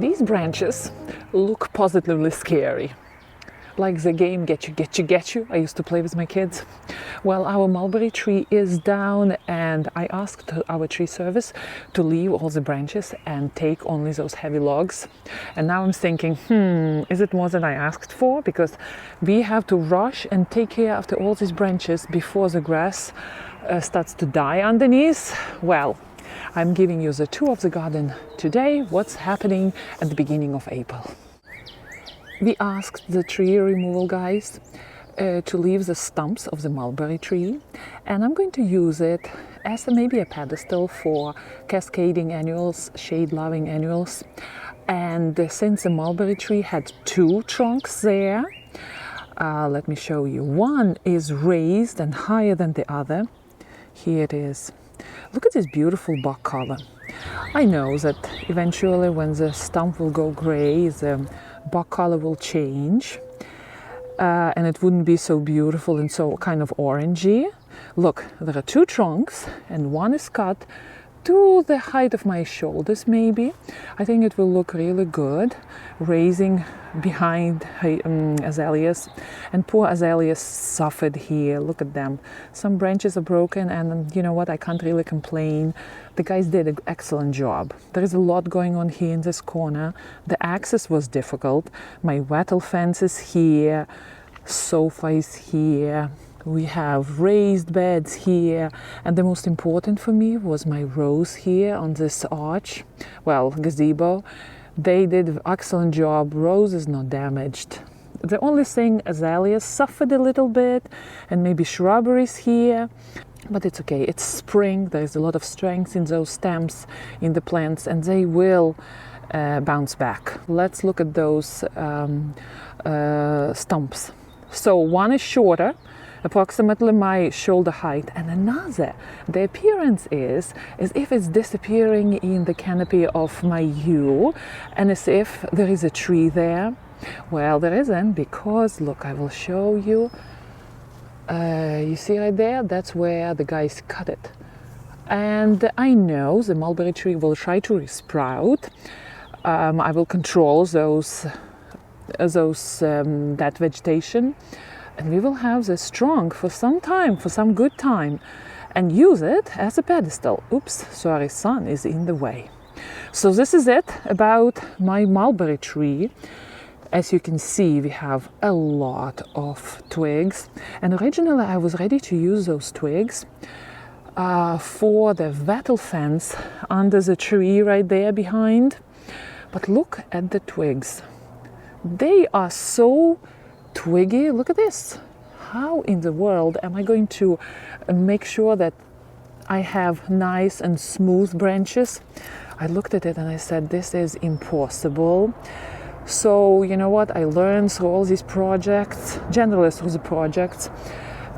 These branches look positively scary. Like the game Get You, Get You, Get You I used to play with my kids. Well, our mulberry tree is down, and I asked our tree service to leave all the branches and take only those heavy logs. And now I'm thinking, is it more than I asked for? Because we have to rush and take care after all these branches before the grass starts to die underneath. Well, I'm giving you the tour of the garden today, what's happening at the beginning of April. We asked the tree removal guys to leave the stumps of the mulberry tree, and I'm going to use it as maybe a pedestal for cascading annuals, shade-loving annuals. And since the mulberry tree had two trunks there, let me show you. One is raised and higher than the other. Here it is. Look at this beautiful bark color. I know that eventually when the stump will go gray, the bark color will change, and it wouldn't be so beautiful and so kind of orangey. Look, there are two trunks, and one is cut to the height of my shoulders maybe. I think it will look really good, raising behind azaleas. And poor azaleas suffered here. Look at them. Some branches are broken, and you know what, I can't really complain. The guys did an excellent job. There is a lot going on here in this corner. The access was difficult. My wattle fence is here, sofa is here. We have raised beds here, and the most important for me was my rose here on this arch, well, gazebo. They did an excellent job. Rose is not damaged. The only thing, azaleas suffered a little bit, and maybe shrubberies here, but it's okay. It's spring. There's a lot of strength in those stems, in the plants, and they will bounce back. Let's look at those stumps. So one is shorter, approximately my shoulder height, and another, the appearance is as if it's disappearing in the canopy of my yew, and as if there is a tree there. Well, there isn't, because look, I will show you. You see right there, that's where the guys cut it. And I know the mulberry tree will try to resprout. I will control that vegetation, and we will have this trunk for some time, for some good time, and use it as a pedestal. Oops, sorry, sun is in the way. So this is it about my mulberry tree. As you can see, we have a lot of twigs, and originally I was ready to use those twigs for the wattle fence under the tree right there behind. But look at the twigs. They are so twiggy. Look at this. How in the world am I going to make sure that I have nice and smooth branches? I looked at it and I said, this is impossible. So you know what, I learned through all these projects, generally through the projects,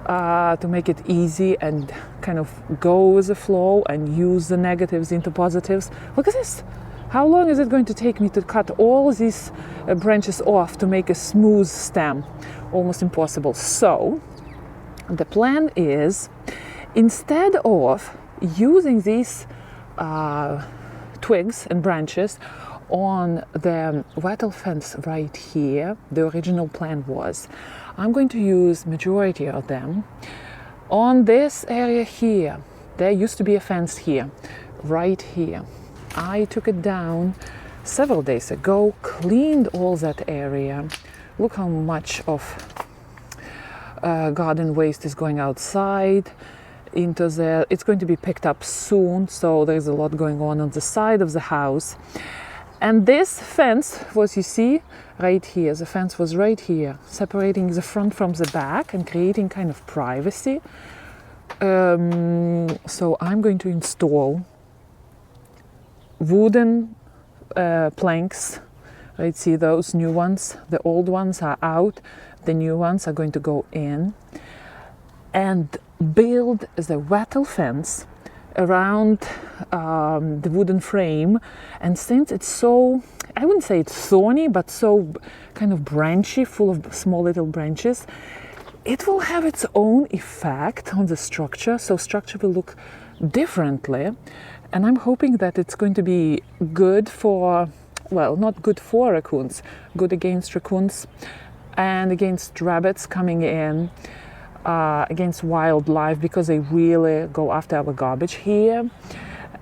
to make it easy and kind of go with the flow and use the negatives into positives. Look at this. How long is it going to take me to cut all these branches off to make a smooth stem? Almost impossible. So the plan is, instead of using these twigs and branches on the wattle fence right here, the original plan was, I'm going to use majority of them on this area here. There used to be a fence here, right here. I took it down several days ago, cleaned all that area. Look how much of garden waste is going outside into there. It's going to be picked up soon, so there's a lot going on the side of the house. And this fence was, you see, right here. The fence was right here, separating the front from the back and creating kind of privacy. So I'm going to install wooden planks. Right, see those new ones? The old ones are out. The new ones are going to go in, and build the wattle fence around the wooden frame. And since it's so, I wouldn't say it's thorny, but so kind of branchy, full of small little branches, it will have its own effect on the structure. So structure will look differently. And I'm hoping that it's going to be good for well, not good for raccoons, good against raccoons and against rabbits coming in, against wildlife, because they really go after our garbage here.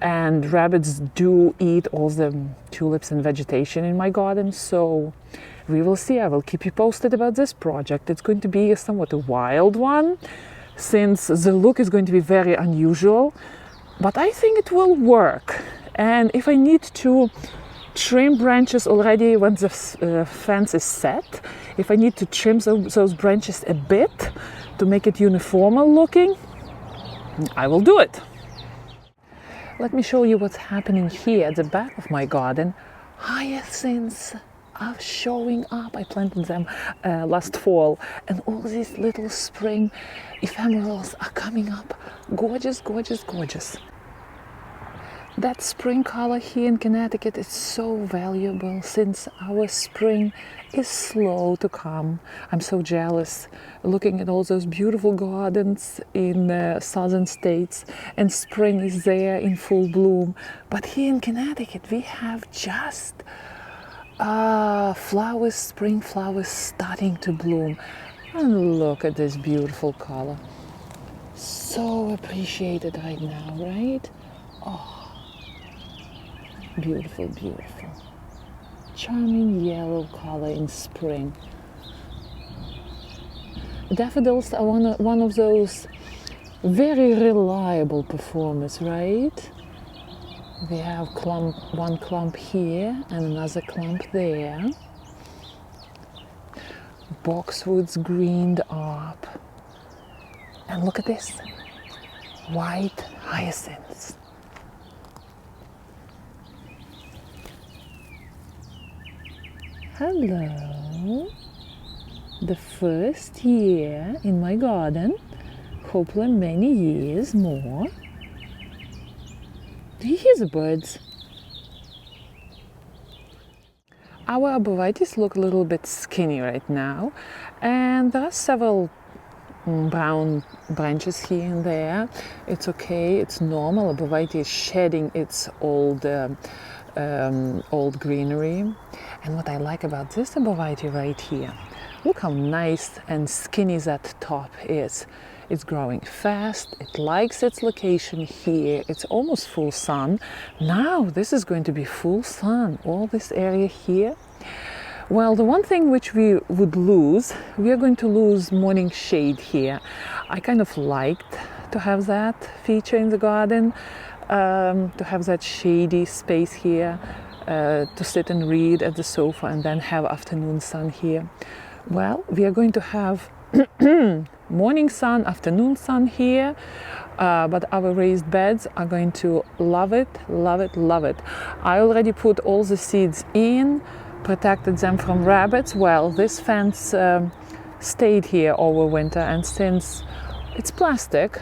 And rabbits do eat all the tulips and vegetation in my garden, so we will see. I will keep you posted about this project. It's going to be somewhat a wild one, since the look is going to be very unusual, but I think it will work. And if I need to trim branches already when the fence is set, if I need to trim those branches a bit to make it uniformer looking, I will do it. Let me show you what's happening here at the back of my garden. Hyacinths are showing up. I planted them last fall, and all these little spring ephemerals are coming up. Gorgeous, gorgeous, gorgeous. That spring color here in Connecticut is so valuable, since our spring is slow to come. I'm so jealous looking at all those beautiful gardens in the southern states, and spring is there in full bloom. But here in Connecticut we have just flowers, spring flowers starting to bloom. And look at this beautiful color. So appreciated right now, right? Oh. Beautiful, beautiful. Charming yellow color in spring. Daffodils are one of those very reliable performers, right? We have one clump here and another clump there. Boxwoods greened up. And look at this, white hyacinths. Hello, the first year in my garden, hopefully many years more. Do you hear the birds? Our arborvitaes look a little bit skinny right now, and there are several brown branches here and there. It's okay, it's normal. Arborvitae is shedding its old greenery. And what I like about this arborvitae right here, look how nice and skinny that top is. It's growing fast, it likes its location here, it's almost full sun. Now this is going to be full sun, all this area here. Well, the one thing which we would lose, we are going to lose morning shade here. I kind of liked to have that feature in the garden, to have that shady space here, to sit and read at the sofa and then have afternoon sun here. Well, we are going to have morning sun, afternoon sun here, but our raised beds are going to love it, love it, love it. I already put all the seeds in, protected them from rabbits. Well, this fence stayed here over winter, and since it's plastic,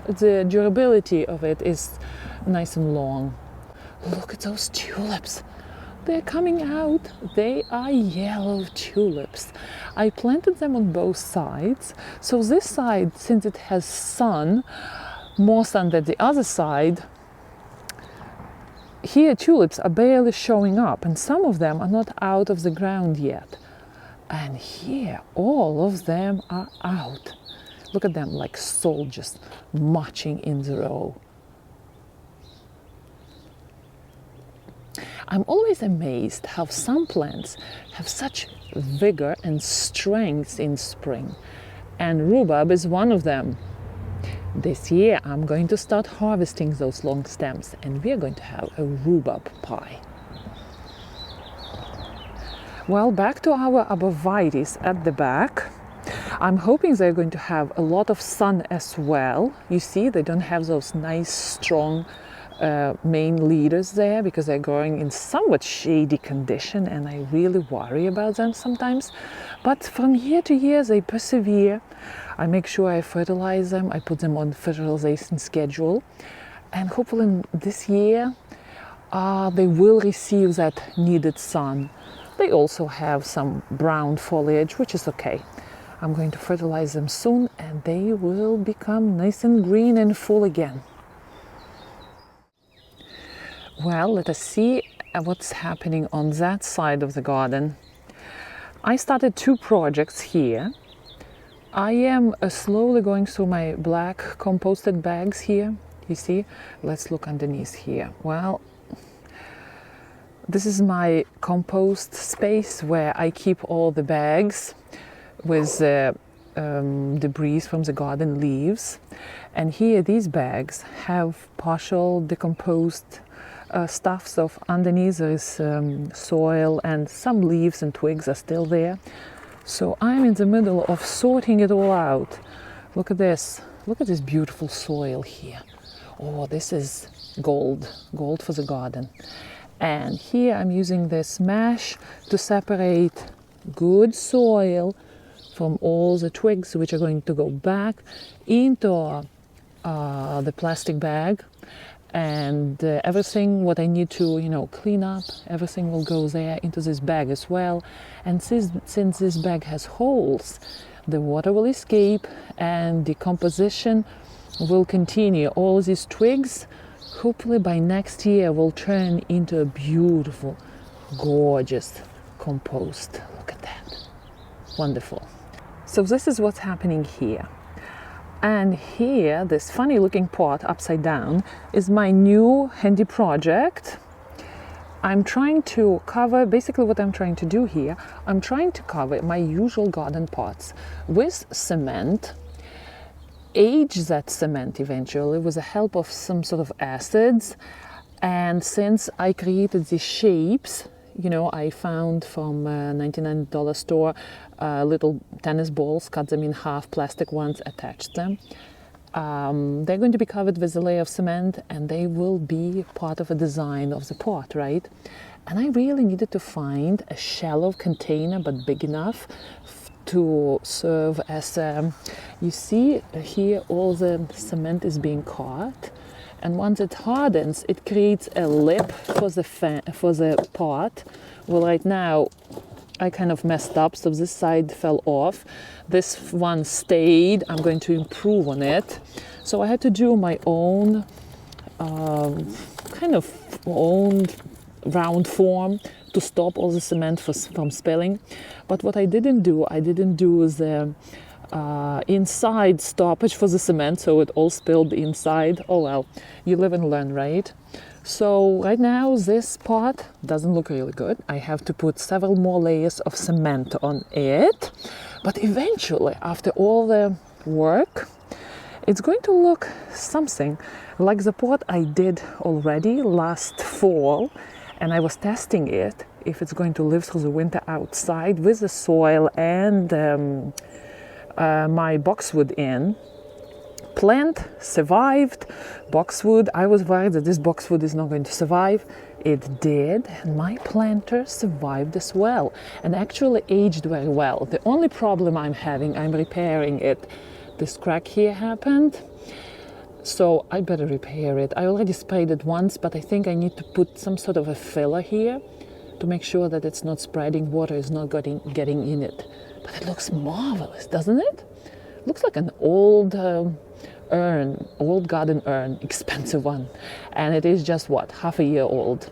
the durability of it is nice and long. Look at those tulips. They're coming out. They are yellow tulips. I planted them on both sides. So this side, since it has sun, more sun than the other side, here tulips are barely showing up, and some of them are not out of the ground yet. And here all of them are out. Look at them like soldiers marching in the row. I'm always amazed how some plants have such vigor and strength in spring, and rhubarb is one of them. This year I'm going to start harvesting those long stems, and we are going to have a rhubarb pie. Well, back to our arborvitaes at the back. I'm hoping they're going to have a lot of sun as well. You see, they don't have those nice strong main leaders there because they're growing in somewhat shady condition, and I really worry about them sometimes. But from year to year they persevere. I make sure I fertilize them, I put them on fertilization schedule, and hopefully this year they will receive that needed sun. They also have some brown foliage, which is okay. I'm going to fertilize them soon, and they will become nice and green and full again. Well, let us see what's happening on that side of the garden. I started 2 projects here. I am slowly going through my black composted bags here. You see? Let's look underneath here. Well, this is my compost space where I keep all the bags with debris from the garden leaves. And here these bags have partial decomposed stuff. So underneath there is soil, and some leaves and twigs are still there. So I'm in the middle of sorting it all out. Look at this. Look at this beautiful soil here. Oh, this is gold for the garden. And here I'm using this mesh to separate good soil from all the twigs, which are going to go back into the plastic bag. And everything what I need to clean up, everything will go there into this bag as well. And since this bag has holes, the water will escape and decomposition will continue. All these twigs, hopefully by next year, will turn into a beautiful, gorgeous compost. Look at that. Wonderful. So this is what's happening here. And here, this funny looking pot upside down is my new handy project. I'm trying to cover, basically what I'm trying to do here, I'm trying to cover my usual garden pots with cement, age that cement eventually with the help of some sort of acids. And since I created these shapes, I found from a $99 store little tennis balls, cut them in half, plastic ones, attached them. They're going to be covered with a layer of cement, and they will be part of a design of the pot, right? And I really needed to find a shallow container, but big enough to serve as you see here all the cement is being caught. And once it hardens, it creates a lip for the pot. Well, right now, I kind of messed up, so this side fell off. This one stayed. I'm going to improve on it. So I had to do my own kind of own round form to stop all the cement from spilling. But what I didn't do the inside stoppage for the cement, so it all spilled inside. Oh well, you live and learn, right? So right now this pot doesn't look really good. I have to put several more layers of cement on it, but eventually, after all the work, it's going to look something like the pot I did already last fall, and I was testing it if it's going to live through the winter outside with the soil and my boxwood in. Plant survived. Boxwood, I was worried that this boxwood is not going to survive. It did, and my planter survived as well and actually aged very well. The only problem I'm having, I'm repairing it. This crack here happened, so I better repair it. I already sprayed it once, but I think I need to put some sort of a filler here to make sure that it's not spreading, water is not getting in it. But it looks marvelous, doesn't it? Looks like an old urn, old garden urn, expensive one. And it is just, what, half a year old.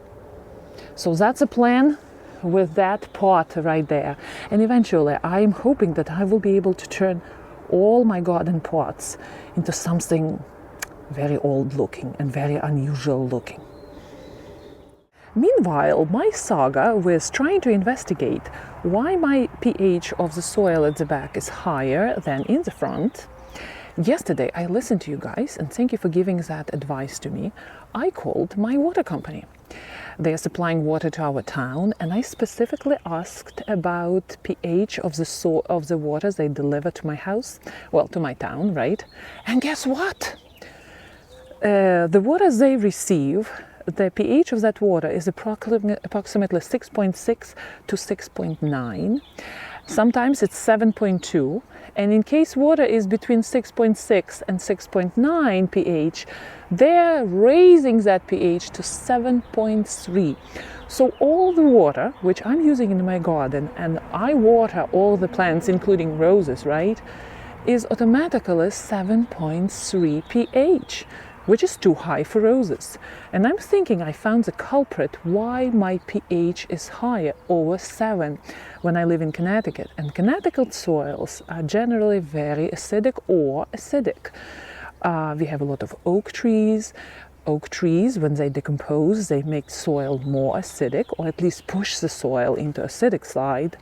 So that's a plan with that pot right there. And eventually, I'm hoping that I will be able to turn all my garden pots into something very old looking and very unusual looking. Meanwhile, my saga with trying to investigate why my pH of the soil at the back is higher than in the front. Yesterday, I listened to you guys, and thank you for giving that advice to me. I called my water company. They are supplying water to our town, and I specifically asked about pH of the waters they deliver to my house, well, to my town, right? And guess what? The waters they receive, the pH of that water is approximately 6.6 to 6.9. Sometimes it's 7.2. And in case water is between 6.6 and 6.9 pH, they're raising that pH to 7.3. So all the water, which I'm using in my garden, and I water all the plants, including roses, right, is automatically 7.3 pH. which is too high for roses. And I'm thinking I found the culprit why my pH is higher, over 7, when I live in Connecticut. And Connecticut soils are generally very acidic or acidic. We have a lot of oak trees. Oak trees, when they decompose, they make soil more acidic, or at least push the soil into acidic side.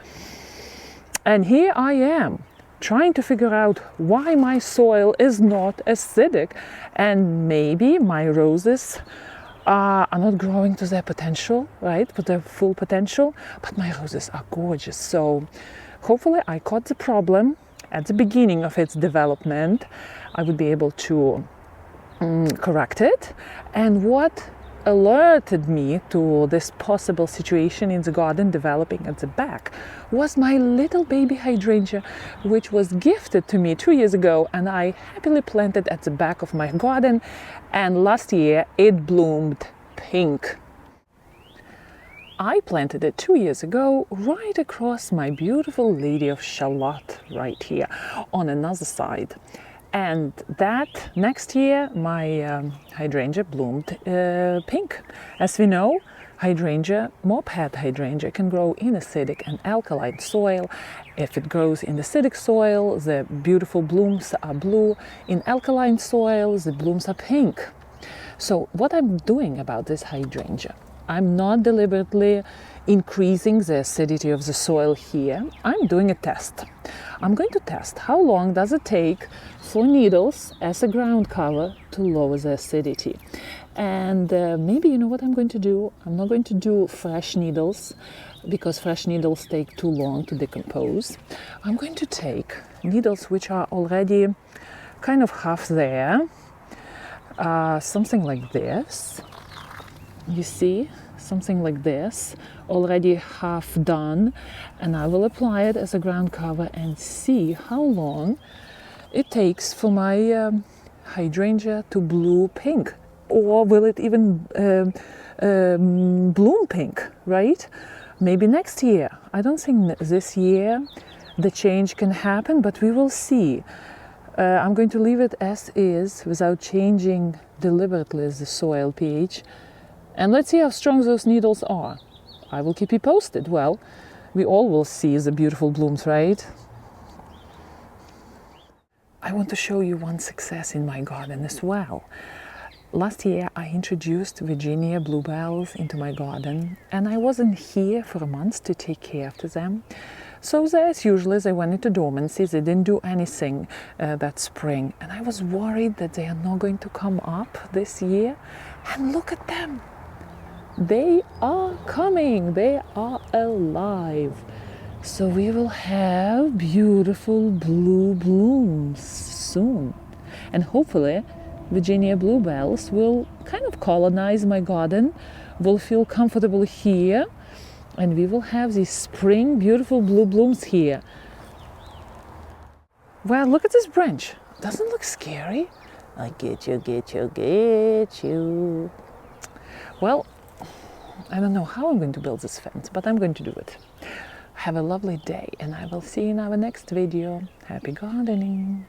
And here I am, trying to figure out why my soil is not acidic, and maybe my roses are not growing to their potential, right, to their full potential, but my roses are gorgeous. So hopefully I caught the problem at the beginning of its development. I would be able to correct it. And what alerted me to this possible situation in the garden developing at the back was my little baby hydrangea, which was gifted to me 2 years ago, and I happily planted at the back of my garden, and last year it bloomed pink. I planted it 2 years ago right across my beautiful Lady of Shalott right here on another side. And that next year, my hydrangea bloomed pink. As we know, moped hydrangea can grow in acidic and alkaline soil. If it grows in acidic soil, the beautiful blooms are blue. In alkaline soil, the blooms are pink. So what I'm doing about this hydrangea, I'm not deliberately increasing the acidity of the soil here. I'm doing a test. I'm going to test how long does it take for needles as a ground cover to lower the acidity. And maybe you know what I'm going to do? I'm not going to do fresh needles because fresh needles take too long to decompose. I'm going to take needles which are already kind of half there, something like this. You see? Something like this, already half done, and I will apply it as a ground cover and see how long it takes for my hydrangea to bloom pink, or will it even bloom pink, right? Maybe next year. I don't think this year the change can happen, but we will see. I'm going to leave it as is without changing deliberately the soil pH. And let's see how strong those needles are. I will keep you posted. Well, we all will see the beautiful blooms, right? I want to show you one success in my garden as well. Last year, I introduced Virginia bluebells into my garden, and I wasn't here for a month to take care of them. So as usual, they went into dormancy. They didn't do anything that spring. And I was worried that they are not going to come up this year. And look at them. They are coming, they are alive. So we will have beautiful blue blooms soon. And hopefully Virginia bluebells will kind of colonize my garden, will feel comfortable here, and we will have these spring beautiful blue blooms here. Well, look at this branch. Doesn't it look scary? I get you, get you, get you. Well, I don't know how I'm going to build this fence, but I'm going to do it. Have a lovely day, and I will see you in our next video. Happy gardening!